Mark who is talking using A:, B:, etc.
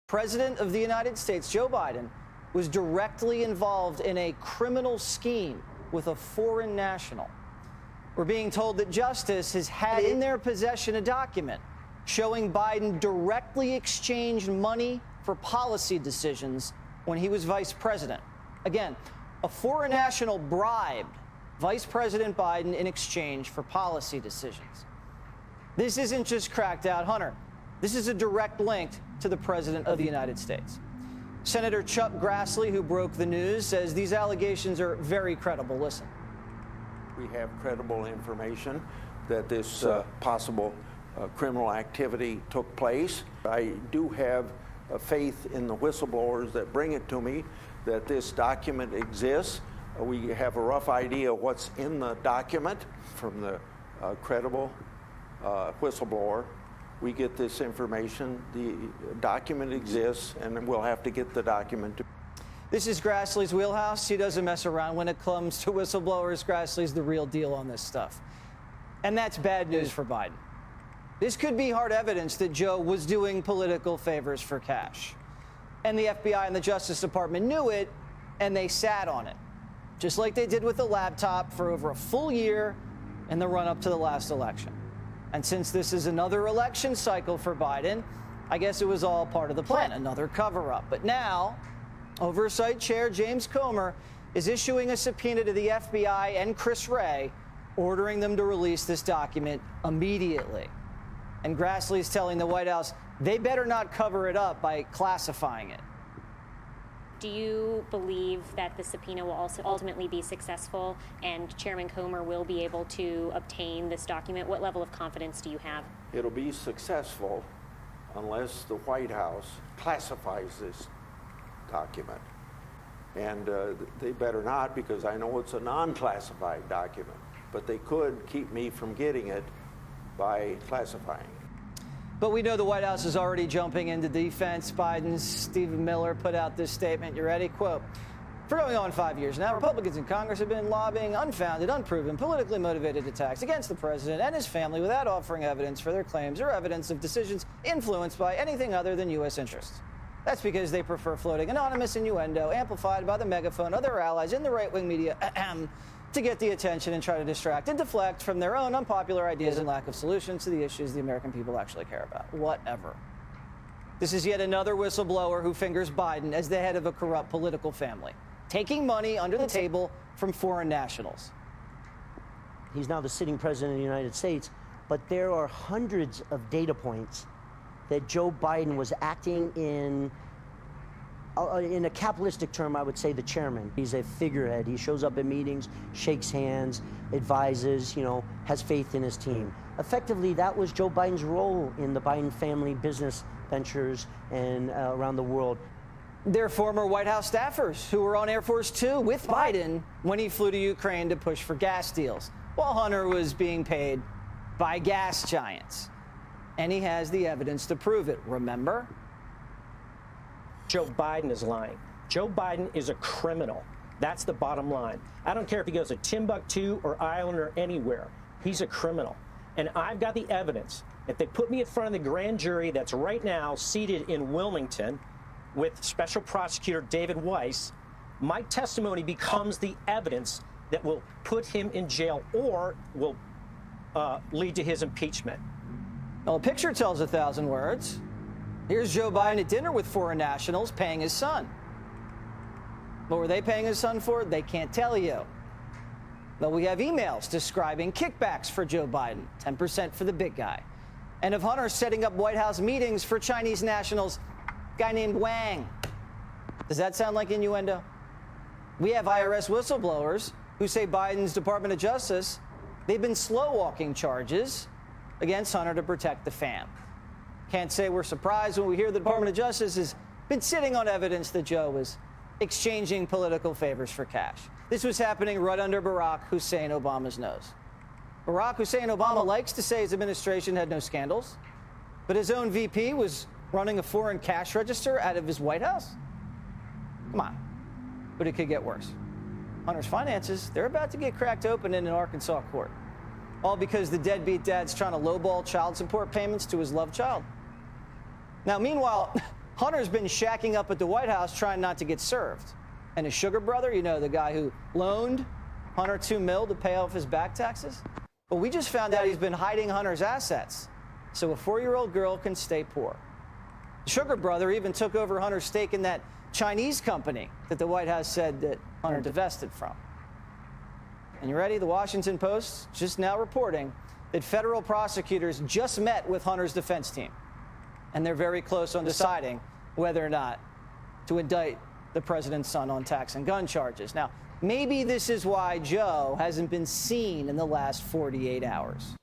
A: President of the United States, Joe Biden, was directly involved in a criminal scheme with a foreign national. We're being told that Justice has had in their possession a document showing Biden directly exchanged money for policy decisions when he was vice president. Again, a foreign national bribed Vice President Biden in exchange for policy decisions. This isn't just cracked out, Hunter. This is a direct link to the President of the United States. Senator Chuck Grassley, who broke the news, says these allegations are very credible. Listen.
B: We have credible information that this possible criminal activity took place. I do have faith in the whistleblowers that bring it to me that this document exists. We have a rough idea of what's in the document from the credible whistleblower. We get this information, the document exists, and we'll have to get the document.
A: This is Grassley's wheelhouse. He doesn't mess around when it comes to whistleblowers. Grassley's the real deal on this stuff. And that's bad news for Biden. This could be hard evidence that Joe was doing political favors for cash. And the FBI and the Justice Department knew it, and they sat on it, just like they did with the laptop for over a full year in the run-up to the last election. And since this is another election cycle for Biden, I guess it was all part of the plan, another cover-up. But now, Oversight Chair James Comer is issuing a subpoena to the FBI and Chris Wray, ordering them to release this document immediately. And Grassley's telling the White House they better not cover it up by classifying it.
C: Do you believe that the subpoena will also ultimately be successful and Chairman Comer will be able to obtain this document? What level of confidence do you have?
B: It'll be successful unless the White House classifies this document. And they better not, because I know it's a non-classified document. But they could keep me from getting it by classifying it.
A: But we know the White House is already jumping into defense. Biden's Stephen Miller put out this statement. You ready? Quote, "For going on 5 years now, Republicans in Congress have been lobbying unfounded, unproven, politically motivated attacks against the president and his family without offering evidence for their claims or evidence of decisions influenced by anything other than U.S. interests. That's because they prefer floating anonymous innuendo amplified by the megaphone of their allies in the right-wing media to get the attention and try to distract and deflect from their own unpopular ideas and lack of solutions to the issues the American people actually care about." Whatever. This is yet another whistleblower who fingers Biden as the head of a corrupt political family, taking money under the table from foreign nationals.
D: He's now the sitting president of the United States, but there are hundreds of data points that Joe Biden was acting in a capitalistic term, I would say the chairman. He's a figurehead. He shows up at meetings, shakes hands, advises, has faith in his team. Effectively, that was Joe Biden's role in the Biden family business ventures and around the world.
A: They're former White House staffers who were on Air Force Two with Biden when he flew to Ukraine to push for gas deals, while Hunter was being paid by gas giants. And he has the evidence to prove it, remember?
E: Joe Biden is lying. Joe Biden is a criminal. That's the bottom line. I don't care if he goes to Timbuktu or Ireland or anywhere. He's a criminal. And I've got the evidence. If they put me in front of the grand jury that's right now seated in Wilmington with Special Prosecutor David Weiss, my testimony becomes the evidence that will put him in jail or will lead to his impeachment.
A: Well, a picture tells 1,000 words. Here's Joe Biden at dinner with foreign nationals paying his son. What were they paying his son for? They can't tell you. But we have emails describing kickbacks for Joe Biden, 10% for the big guy. And of Hunter setting up White House meetings for Chinese nationals, a guy named Wang. Does that sound like innuendo? We have IRS whistleblowers who say Biden's Department of Justice, they've been slow-walking charges against Hunter to protect the fam. Can't say we're surprised when we hear the Department of Justice has been sitting on evidence that Joe was exchanging political favors for cash. This was happening right under Barack Hussein Obama's nose. Barack Hussein Obama likes to say his administration had no scandals, but his own VP was running a foreign cash register out of his White House? Come on. But it could get worse. Hunter's finances, they're about to get cracked open in an Arkansas court. All because the deadbeat dad's trying to lowball child support payments to his love child. Now, meanwhile, Hunter's been shacking up at the White House trying not to get served. And his sugar brother, you know, the guy who loaned Hunter $2 million to pay off his back taxes? Well, we just found out he's been hiding Hunter's assets so a 4-year-old girl can stay poor. The sugar brother even took over Hunter's stake in that Chinese company that the White House said that Hunter divested from. And you ready? The Washington Post just now reporting that federal prosecutors just met with Hunter's defense team. And they're very close on deciding whether or not to indict the president's son on tax and gun charges. Now, maybe this is why Joe hasn't been seen in the last 48 hours.